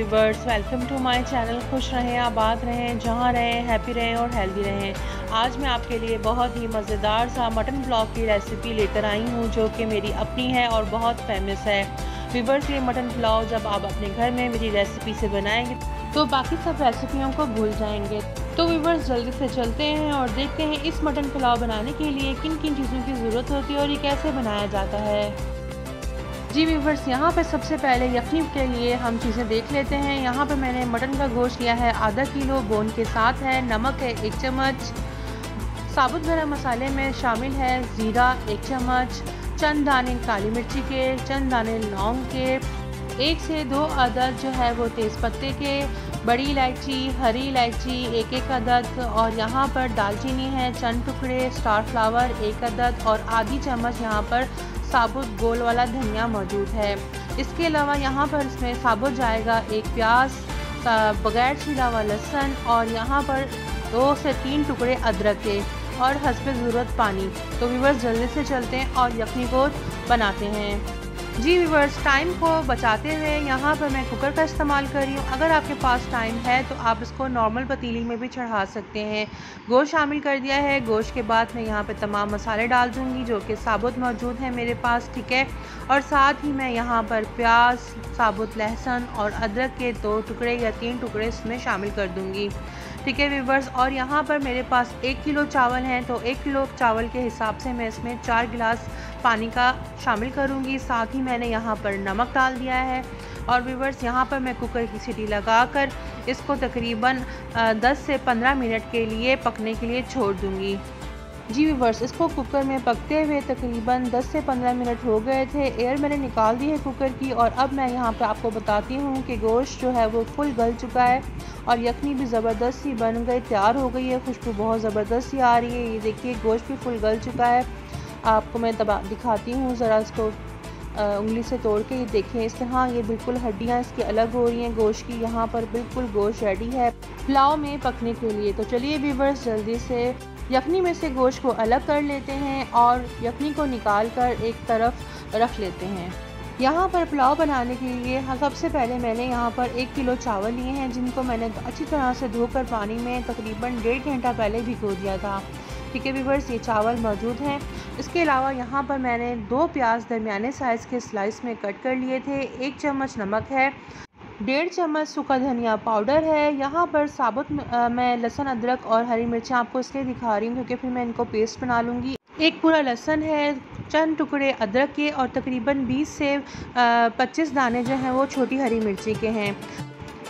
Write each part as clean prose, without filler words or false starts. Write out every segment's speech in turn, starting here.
Viewers, welcome to my channel. खुश रहें, आबाद रहें, जहां रहें, हैप्पी रहें और हेल्दी रहें। आज मैं आपके लिए बहुत ही मज़ेदार सा मटन पुलाव की रेसिपी लेकर आई हूं, जो कि मेरी अपनी है और बहुत फेमस है। व्यूवर्स, ये मटन पुलाव जब आप अपने घर में मेरी रेसिपी से बनाएंगे तो बाकी सब रेसिपियों को भूल जाएंगे। तो व्यूवर्स, जल्दी से चलते हैं और देखते हैं इस मटन पुलाव बनाने के लिए किन किन चीज़ों की ज़रूरत होती है और ये कैसे बनाया जाता है। जी व्यूवर्स, यहाँ पे सबसे पहले यखनी के लिए हम चीज़ें देख लेते हैं। यहाँ पे मैंने मटन का गोश्त लिया है आधा किलो, बोन के साथ है। नमक है 1 चम्मच, साबुत गरम मसाले में शामिल है ज़ीरा 1 चम्मच, चंद दाने काली मिर्ची के, चंद दाने लौंग के, 1 से 2 अदद जो है वो तेज़पत्ते के, बड़ी इलायची, हरी इलायची 1-1 अदद, और यहाँ पर दालचीनी है चंद टुकड़े, स्टार फ्लावर 1 अदद और आधी चम्मच यहाँ पर साबुत गोल वाला धनिया मौजूद है। इसके अलावा यहाँ पर इसमें साबुत जाएगा 1 प्याज, बगैर छिला हुआ लहसुन और यहाँ पर 2 से 3 टुकड़े अदरक के और हस्बे ज़रूरत पानी। तो व्यूवर्स, जल्दी से चलते हैं और यखनी को बनाते हैं। जी व्यूवर्स, टाइम को बचाते हुए यहाँ पर मैं कुकर का इस्तेमाल कर रही हूँ। अगर आपके पास टाइम है तो आप इसको नॉर्मल पतीली में भी चढ़ा सकते हैं। गोश्त शामिल कर दिया है। गोश्त के बाद मैं यहाँ पे तमाम मसाले डाल दूँगी जो कि साबुत मौजूद है मेरे पास, ठीक है। और साथ ही मैं यहाँ पर प्याज, साबुत लहसुन और अदरक के 2 टुकड़े या 3 टुकड़े इसमें शामिल कर दूँगी, ठीक है व्यूवर्स। और यहाँ पर मेरे पास 1 किलो चावल हैं, तो 1 किलो चावल के हिसाब से मैं इसमें 4 गिलास पानी का शामिल करूँगी। साथ ही मैंने यहाँ पर नमक डाल दिया है। और व्यूवर्स, यहाँ पर मैं कुकर की सीटी लगाकर इसको तकरीबन 10 से 15 मिनट के लिए पकने के लिए छोड़ दूँगी। जी व्यूवर्स, इसको कुकर में पकते हुए तकरीबन 10 से 15 मिनट हो गए थे। एयर मैंने निकाल दी है कुकर की और अब मैं यहाँ पे आपको बताती हूँ कि गोश्त जो है वो फुल गल चुका है और यखनी भी ज़बरदस्त सी बन गई, तैयार हो गई है। खुशबू बहुत ज़बरदस्त सी आ रही है। ये देखिए, गोश्त भी फुल गल चुका है। आपको मैं दिखाती हूँ ज़रा इसको उंगली से तोड़ के। ये देखें, इस तरह ये बिल्कुल हड्डियाँ इसकी अलग हो रही हैं गोश्त की। यहाँ पर बिल्कुल गोश्त रेडी है पुलाव में पकने के लिए। तो चलिए व्यूवर्स, जल्दी से यखनी में से गोश्त को अलग कर लेते हैं और यखनी को निकाल कर एक तरफ रख लेते हैं। यहाँ पर पुलाव बनाने के लिए सबसे पहले मैंने यहाँ पर 1 किलो चावल लिए हैं, जिनको मैंने अच्छी तरह से धोकर पानी में तकरीबन 1.5 घंटा पहले भिगो दिया था, ठीक है व्यूवर्स। ये चावल मौजूद हैं। इसके अलावा यहाँ पर मैंने 2 प्याज दरमियाने साइज़ के स्लाइस में कट कर लिए थे। 1 चम्मच नमक है, 1.5 चम्मच सूखा धनिया पाउडर है। यहाँ पर साबुत मैं लहसुन, अदरक और हरी मिर्चें आपको इसलिए दिखा रही हूँ क्योंकि फिर मैं इनको पेस्ट बना लूँगी। 1 पूरा लहसुन है, चंद टुकड़े अदरक के और तकरीबन 20 से 25 दाने जो हैं वो छोटी हरी मिर्ची के हैं।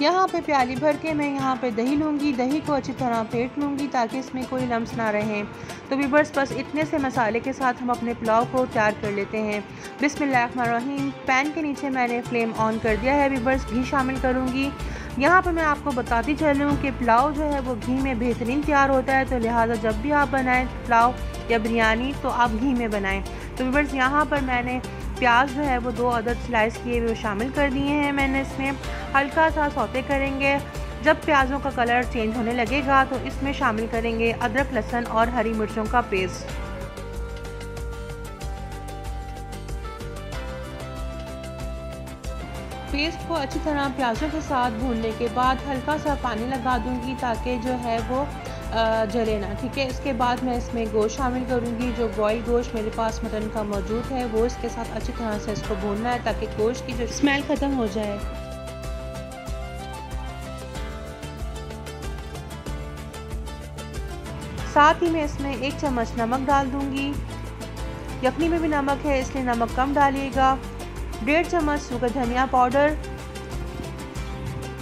यहाँ पे प्याली भर के मैं यहाँ पे दही लूँगी। दही को अच्छी तरह फेंट लूँगी ताकि इसमें कोई लम्स ना रहें। तो व्यूवर्स, बस इतने से मसाले के साथ हम अपने पुलाव को तैयार कर लेते हैं। बिस्मिल्लाहिर्रहमानिर्रहीम। पैन के नीचे मैंने फ्लेम ऑन कर दिया है व्यूवर्स। घी शामिल करूँगी। यहाँ पर मैं आपको बताती चलूँ कि पुलाव जो है वो घी में बेहतरीन तैयार होता है, तो लिहाजा जब भी आप बनाएं पुलाव या बिरयानी तो आप घी में बनाएं। तो व्यूवर्स, यहाँ पर मैंने प्याज जो है वो 2 अदद स्लाइस किए हुए शामिल कर दिए हैं। मैंने इसमें हल्का सा सौते करेंगे। जब प्याज़ों का कलर चेंज होने लगेगा तो इसमें शामिल करेंगे अदरक, लहसुन और हरी मिर्चों का पेस्ट। पेस्ट को अच्छी तरह प्याज़ों के साथ भूनने के बाद हल्का सा पानी लगा दूंगी ताकि जो है वो जले ना, ठीक है। इसके बाद मैं इसमें गोश्त शामिल करूंगी। जो बॉयल गोश्त मेरे पास मटन का मौजूद है वो इसके साथ अच्छी तरह से इसको भूनना है ताकि गोश्त की जो स्मेल ख़त्म हो जाए। साथ ही मैं इसमें 1 चम्मच नमक डाल दूंगी। यखनी में भी नमक है इसलिए नमक कम डालिएगा। 1.5 चम्मच सूखा धनिया पाउडर।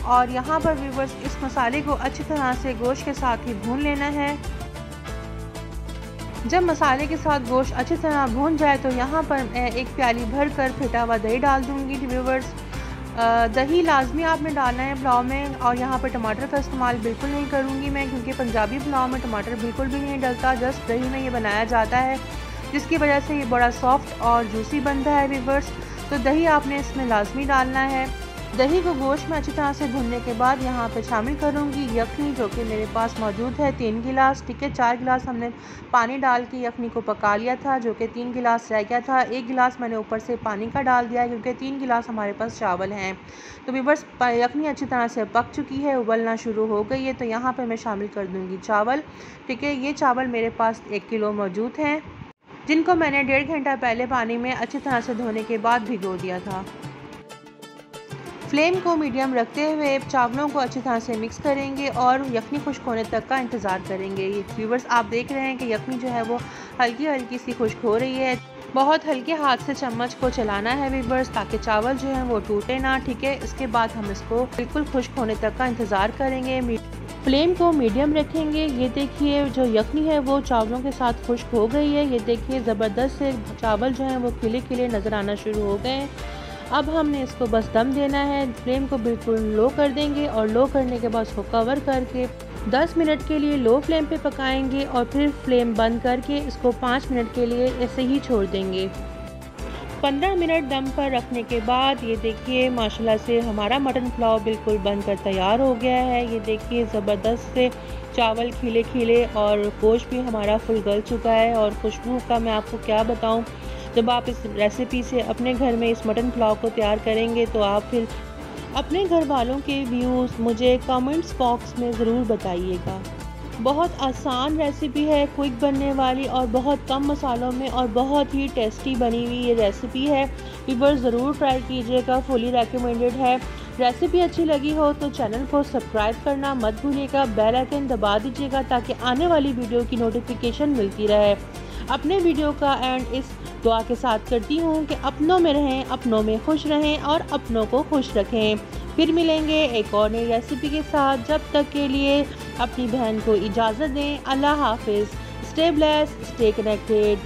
और यहाँ पर व्यूवर्स, इस मसाले को अच्छी तरह से गोश्त के साथ ही भून लेना है। जब मसाले के साथ गोश्त अच्छी तरह भून जाए तो यहाँ पर मैं 1 प्याली भर कर फेटा हुआ दही डाल दूँगी व्यूवर्स। दही लाजमी आपने डालना है पुलाव में। और यहाँ पर टमाटर का इस्तेमाल बिल्कुल नहीं करूँगी मैं, क्योंकि पंजाबी पुलाव में टमाटर बिल्कुल भी नहीं डलता, जस्ट दही में ये बनाया जाता है, जिसकी वजह से ये बड़ा सॉफ्ट और जूसी बनता है व्यूवर्स। तो दही आपने इसमें लाजमी डालना है। दही को गोश्त में अच्छी तरह से भुनने के बाद यहाँ पे शामिल करूँगी यखनी, जो कि मेरे पास मौजूद है 3 गिलास। ठीक है, 4 गिलास हमने पानी डाल के यखनी को पका लिया था, जो कि 3 गिलास रह गया था। 1 गिलास मैंने ऊपर से पानी का डाल दिया क्योंकि 3 गिलास हमारे पास चावल हैं। तो व्यूअर्स, यखनी अच्छी तरह से पक चुकी है, उबलना शुरू हो गई है। तो यहाँ पर मैं शामिल कर दूँगी चावल। ठीक है, ये चावल मेरे पास 1 किलो मौजूद हैं, जिनको मैंने 1.5 घंटा पहले पानी में अच्छी तरह से धोने के बाद भिगो दिया था। फ्लेम को मीडियम रखते हुए चावलों को अच्छी तरह से मिक्स करेंगे और यखनी खुश्क होने तक का इंतज़ार करेंगे। व्यूअर्स, आप देख रहे हैं कि यखनी जो है वो हल्की हल्की सी खुश्क हो रही है। बहुत हल्के हाथ से चम्मच को चलाना है व्यूअर्स, ताकि चावल जो है वो टूटे ना। ठीक है, इसके बाद हम इसको बिल्कुल खुश्क होने तक का इंतज़ार करेंगे। फ्लेम को मीडियम रखेंगे। ये देखिए, जो यखनी है वो चावलों के साथ खुश्क हो गई है। ये देखिए, ज़बरदस्त से चावल जो हैं वो खिले खिले नज़र आना शुरू हो गए हैं। अब हमने इसको बस दम देना है। फ्लेम को बिल्कुल लो कर देंगे और लो करने के बाद इसको कवर करके 10 मिनट के लिए लो फ्लेम पे पकाएंगे और फिर फ्लेम बंद करके इसको 5 मिनट के लिए ऐसे ही छोड़ देंगे। 15 मिनट दम पर रखने के बाद ये देखिए, माशाल्लाह से हमारा मटन पुलाव बिल्कुल बनकर तैयार हो गया है। ये देखिए, ज़बरदस्त से चावल खिले खिले और गोश्त भी हमारा फुल गल चुका है। और खुशबू का मैं आपको क्या बताऊं, जब आप इस रेसिपी से अपने घर में इस मटन पुलाव को तैयार करेंगे तो आप फिर अपने घर वालों के व्यूज़ मुझे कमेंट्स बॉक्स में ज़रूर बताइएगा। बहुत आसान रेसिपी है, क्विक बनने वाली और बहुत कम मसालों में और बहुत ही टेस्टी बनी हुई ये रेसिपी है। व्यूअर्स, ज़रूर ट्राई कीजिएगा, फुली रेकमेंडेड है। रेसिपी अच्छी लगी हो तो चैनल को सब्सक्राइब करना मत भूलिएगा, बेल आइकन दबा दीजिएगा ताकि आने वाली वीडियो की नोटिफिकेशन मिलती रहे। अपने वीडियो का एंड इस दुआ के साथ करती हूँ कि अपनों में रहें, अपनों में खुश रहें और अपनों को खुश रखें। फिर मिलेंगे एक और नई रेसिपी के साथ। जब तक के लिए अपनी बहन को इजाज़त दें। अल्लाह हाफिज़। Stay blessed, stay connected.